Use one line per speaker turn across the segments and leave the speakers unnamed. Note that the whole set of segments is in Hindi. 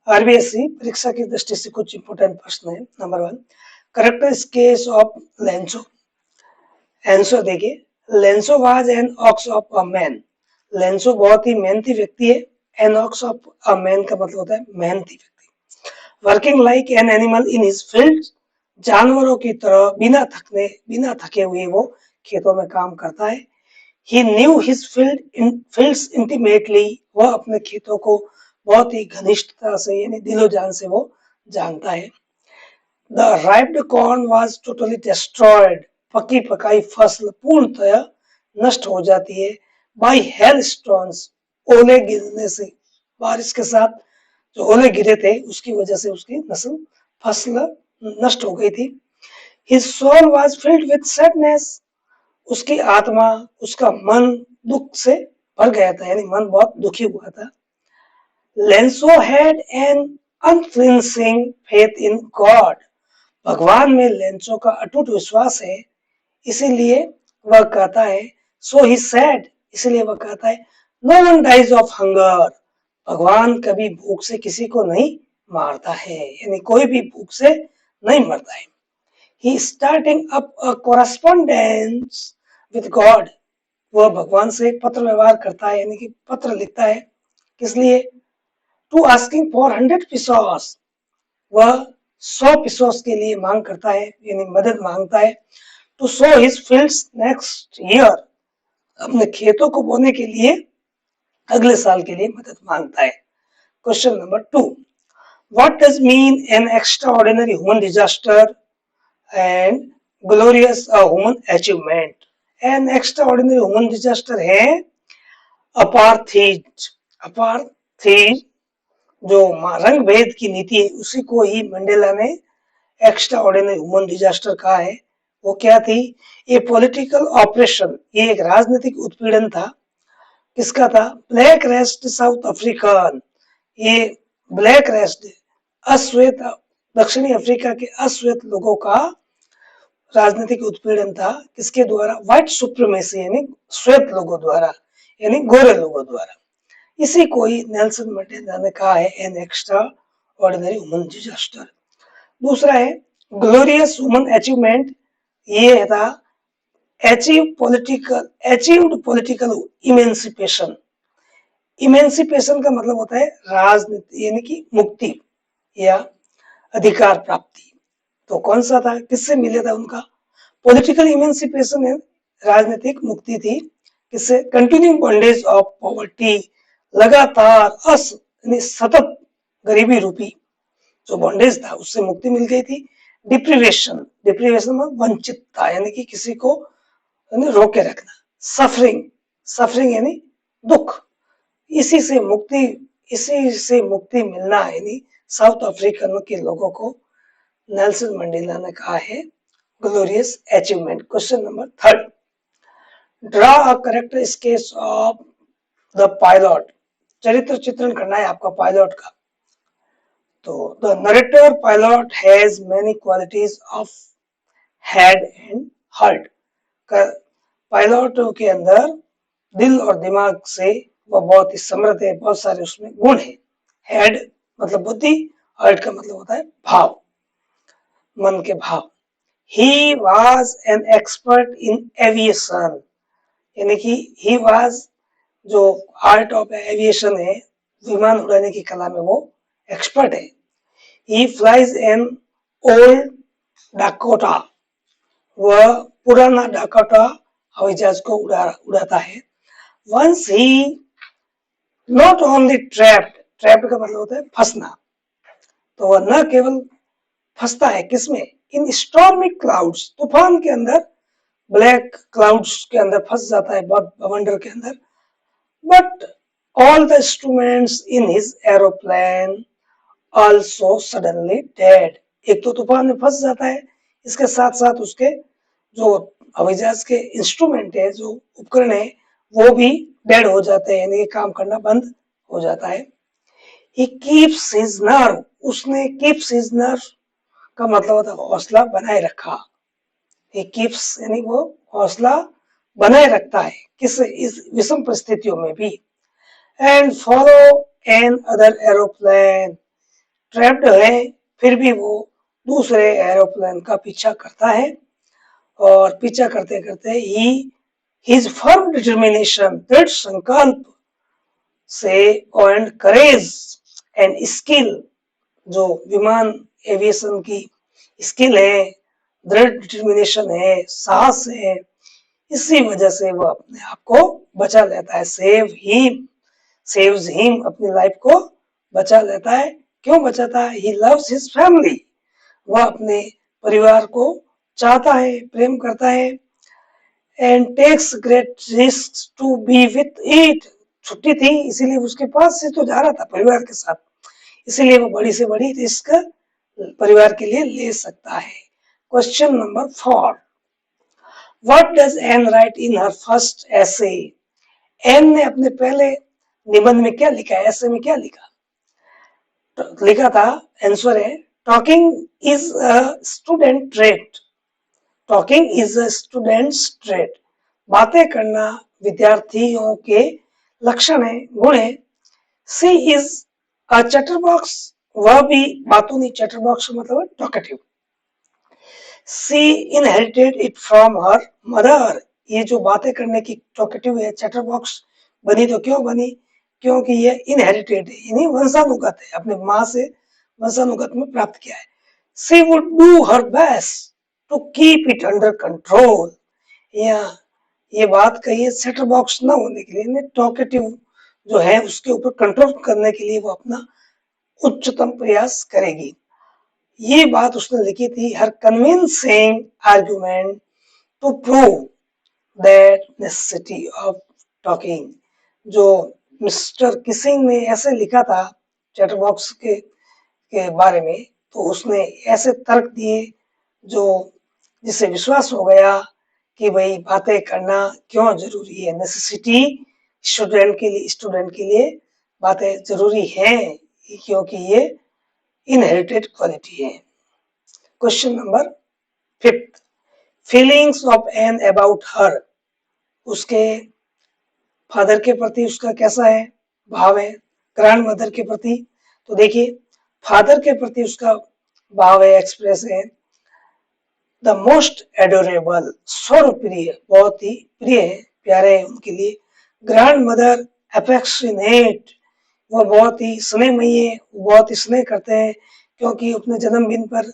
आरबीएससी परीक्षा की दृष्टि से कुछ इंपोर्टेंट प्रश्न है। Number 1, character case of Lencho. एंसो देखिए, Lencho was an ox of a man. Lencho बहुत ही मेहनती व्यक्ति है। An ox of a man का मतलब होता है मेहनती व्यक्ति। Working like an animal in his field, जानवरों की तरह बिना थके हुए वो खेतों में काम करता है। He knew his fields intimately, वह अपने खेतों को बहुत ही घनिष्ठता से यानी दिलो जान से वो जानता है। The ripe corn was totally destroyed, पकी पकाई फसल पूर्णतः नष्ट हो जाती है। By hailstones, ओले गिरने से, बारिश के साथ जो ओले गिरे थे उसकी वजह से उसकी फसल नष्ट हो गई थी। His soul was filled with sadness, उसकी आत्मा, उसका मन दुख से भर गया था, यानी मन बहुत दुखी हुआ था। Lencho had an unflinching faith in God, भगवान में लेंसो का अटूट विश्वास है, इसीलिए वह कहता है, सो ही सेड, इसलिए वह कहता है, no one dies of hunger, भगवान कभी भूख से किसी को नहीं मारता है, यानी कोई भी भूख से नहीं मरता है। He is starting up a correspondence with God, वह भगवान से पत्र व्यवहार करता है, यानी कि पत्र लिखता है। किस लिए? टू आस्किंग फॉर 100 pesos, वह 100 pesos के लिए मांग करता है, यानी मदद मांगता है। To sow his fields next year, अपने खेतों को बोने के लिए अगले साल के लिए मदद मांगता है। Question number 2, what does mean N extraordinary human disaster and glorious human achievement? N extraordinary human disaster है अपार्थीज। अपार्थीज जो रंग भेद की नीति है उसी को ही मंडेला ने एक्स्ट्रा ऑर्डिनरी ह्यूमन डिजास्टर कहा है। वो क्या थी? ये पॉलिटिकल ऑपरेशन, ये एक राजनीतिक उत्पीड़न था। किसका था? ब्लैक रेस्ट साउथ अफ्रीकन, ये ब्लैक रेस्ट अश्वेत दक्षिणी अफ्रीका के अश्वेत लोगों का राजनीतिक उत्पीड़न था। किसके द्वारा? व्हाइट सुप्रीमेसी, यानी श्वेत लोगों द्वारा, यानी गोरे लोगों द्वारा। इसी को ही नेल्सन मंडेला ने कहा है an extra ordinary human disaster. दूसरा है ग्लोरियस ह्यूमन अचीवमेंट, ये था अचीव्ड पॉलिटिकल इमेंसिपेशन। इमेंसिपेशन का मतलब होता है राजनीति, यानी कि मुक्ति या अधिकार प्राप्ति। तो कौन सा था? किससे मिले था उनका? पॉलिटिकल इमेंसिपेशन है, राजनीतिक मुक्ति थी। किससे? कंटिन्यूइंग बॉन्डेज ऑफ पॉवर्टी, लगातार सतत गरीबी रूपी जो बॉन्डेज था उससे मुक्ति मिल गई थी। डिप्रीवेशन, डिप्रीवेशन में वंचितता, यानी कि किसी को रोके रखना। सफरिंग, सफरिंग यानी दुख, इसी से मुक्ति मिलना, यानी साउथ अफ्रीकन के लोगों को नेल्सन मंडेला ने कहा है glorious achievement. Question number 3, draw a character sketch of the pilot, चरित्र चित्रण करना है आपका पायलट का। तो the narrator pilot has many qualities of head and heart, pilot के अंदर दिल और दिमाग से वह बहुत ही समृद्ध है, बहुत सारे उसमें गुण है। हेड मतलब बुद्धि, हार्ट का मतलब होता है भाव, मन के भाव। He was an expert in aviation, यानी कि ही वाज जो आर्ट ऑफ एविएशन है, विमान उड़ाने की कला में वो एक्सपर्ट है। He flies an old Dakota, वह पुराना डाकोटा हवाई जहाज को उड़ाता है। Once he not only trapped, trapped का मतलब होता है फंसना, तो वह न केवल फंसता है किसमें? इन स्टॉर्मिक क्लाउड्स, तूफान के अंदर, ब्लैक क्लाउड्स के अंदर फंस जाता है, बहुत बवंडर के अंदर। But all the instruments in his aeroplane also suddenly dead, एक तो तूफान में फंस जाता है, इसके साथ साथ उसके जो हवाई जहाज के इंस्ट्रूमेंट है, जो उपकरण है, वो भी डेड हो जाते हैं, यानी काम करना बंद हो जाता है। He keeps his nerve, उसने keeps his nerve का मतलब होता है हौसला बनाए रखा। He keeps यानी वो हौसला बनाए रखता है किस इस विषम परिस्थितियों में भी। And follow an other aeroplane, trapped है, फिर भी वो दूसरे एरोप्लेन का पीछा करता है और पीछा करते करते ही हिज फर्म डिटर्मिनेशन, दृढ़ संकल्प से एंड करेज एंड स्किल, जो विमान एविएशन की स्किल है, दृढ़ डिटर्मिनेशन है, साहस है, इसी वजह से वो अपने आप को बचा लेता है। सेव्स हिम, अपनी लाइफ को बचा लेता है। क्यों बचाता है? ही लव्स हिज फैमिली, वह अपने परिवार को चाहता है, प्रेम करता है। And takes great risk to be with it, छुट्टी थी इसीलिए उसके पास से तो जा रहा था परिवार के साथ, इसीलिए वो बड़ी से बड़ी रिस्क परिवार के लिए ले सकता है। Question number 4, what does Ann write in her first essay? Ann ने अपने पहले निबंध में क्या लिखा है, ऐसे में क्या लिखा? तो लिखा था, आंसर है talking is a student trait. Talking is a students trait, बातें करना विद्यार्थियों के लक्षण है, गुण है। सी इज अ चैटरबॉक्स, वह भी बातूनी, चैटरबॉक्स मतलब talkative. She inherited it from her mother, ये जो बातें करने की टॉकेटिव है, चैटरबॉक्स बनी तो क्यों बनी? क्योंकि ये इनहेरिटेड है, यानी वंशानुगत है, अपने माँ से वंशानुगत में प्राप्त किया है। She would do her best to keep it under control, ये बात कही है चैटरबॉक्स ना होने के लिए, टॉकेटिव जो है उसके ऊपर कंट्रोल करने के लिए वो अपना उच्चतम प्रयास करेगी। ये बात उसने लिखी थी, her convincing argument to prove that necessity of talking, जो मिस्टर किसिंग ने ऐसे लिखा था चैटरबॉक्स के बारे में, तो उसने ऐसे तर्क दिए जो जिससे विश्वास हो गया कि भाई बातें करना क्यों जरूरी है, नेसेसिटी स्टूडेंट के लिए बातें जरूरी हैं, क्योंकि ये इनहेरिटेड क्वालिटी है। Question number 5, feelings of Ann about her, उसके फादर के प्रति उसका कैसा है भाव है, ग्रैंड मदर के प्रति? तो देखिए, फादर के प्रति उसका भाव है, एक्सप्रेस है, द मोस्ट एडोरेबल, सर्वप्रिय, बहुत ही प्रिय है, प्यारे है उनके लिए। ग्रैंड मदर अफेक्शनेट, वो बहुत ही स्नेहमयी है, बहुत ही स्नेह करते हैं, क्योंकि अपने जन्मदिन पर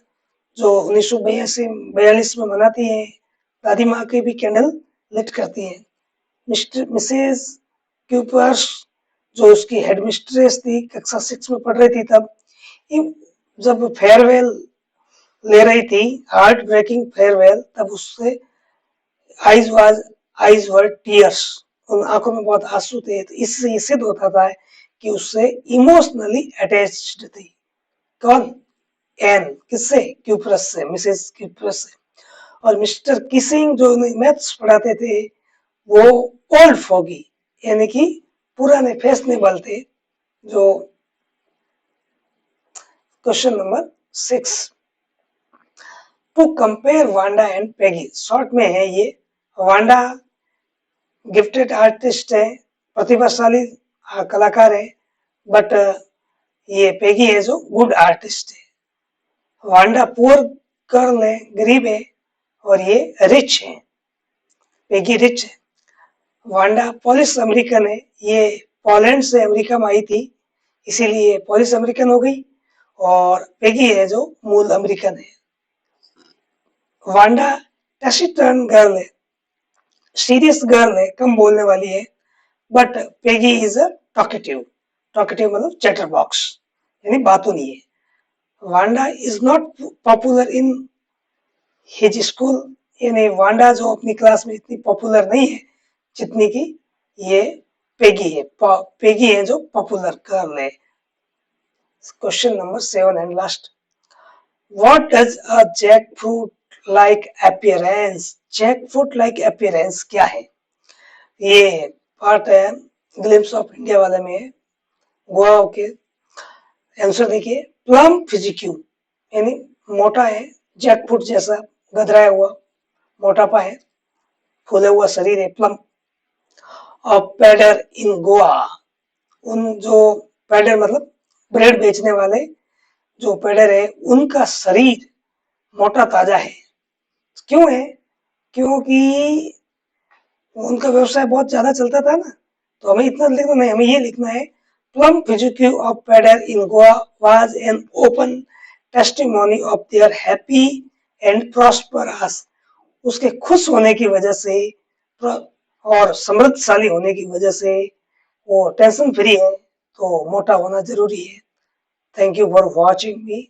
जो 1942 में मनाती है, दादी माँ की भी कैंडल लिट करती है। मिसेस क्यूपर्स, जो उसकी हेड मिस्ट्रेस थी, कक्षा 6 में पढ़ रही थी तब, जब फेयरवेल ले रही थी, हार्ट ब्रेकिंग फेयरवेल, तब उससे आईज वर टीयर्स, उन आंखों में बहुत आंसू थे, तो इससे ये सिद्ध होता था कि उससे इमोशनली अटैच्ड थी। कौन? एन, किससे? क्यूप्रस से, मिसेस क्यूप्रस से। और मिस्टर किसिंग जो मैथ्स पढ़ाते थे, वो ओल्ड फॉगी, यानी कि पुराने फैशनेबल थे। जो question number 6, to compare Wanda and Peggy, short में है ये। वांडा गिफ्टेड आर्टिस्ट है, प्रतिभाशाली कलाकार है, बट ये पेगी है जो गुड आर्टिस्ट है। वांडा पुअर गर्ल है, गरीब है, और ये रिच है, पेगी रिच है। वांडा पॉलिश अमेरिकन है, ये पोलैंड से अमेरिका में आई थी, इसीलिए पॉलिश अमेरिकन हो गई, और पेगी है जो मूल अमेरिकन है। वांडा टैसिटर्न गर्ल है, सीरियस गर्ल है, कम बोलने वाली है, but Peggy is a talkative, talkative मतलब चैटर बॉक्स, यानी बातूनी है। Wanda is not popular in his school, यानी वांडा जो अपनी क्लास में इतनी पॉपुलर नहीं है जितनी की ये पेगी है। पेगी है जो पॉपुलर गर्ल है। Question number 7 and last, what does a jackfruit like appearance? Jackfruit like appearance क्या है? ये पार्ट है ग्लिम्स ऑफ इंडिया वाले में, गोवा के। आंसर देखिए, प्लम फिजिक्यू, यानी मोटा है, जैकफ्रूट जैसा गधराया हुआ, मोटापा है, फूला हुआ शरीर है, प्लम। और पैडर इन गोवा, उन जो पैडर मतलब ब्रेड बेचने वाले जो पेडर है उनका शरीर मोटा ताजा है। क्यों है? क्योंकि उनका व्यवसाय बहुत ज्यादा चलता था ना। तो हमें इतना लिखना नहीं, हमें ये लिखना है प्लम फिजिक्यू ऑफ पेडर in Goa was an open testimony of their happy and prosperous. उसके खुश होने की वजह से और समृद्धशाली होने की वजह से वो टेंशन फ्री है, तो मोटा होना जरूरी है। Thank you for watching me.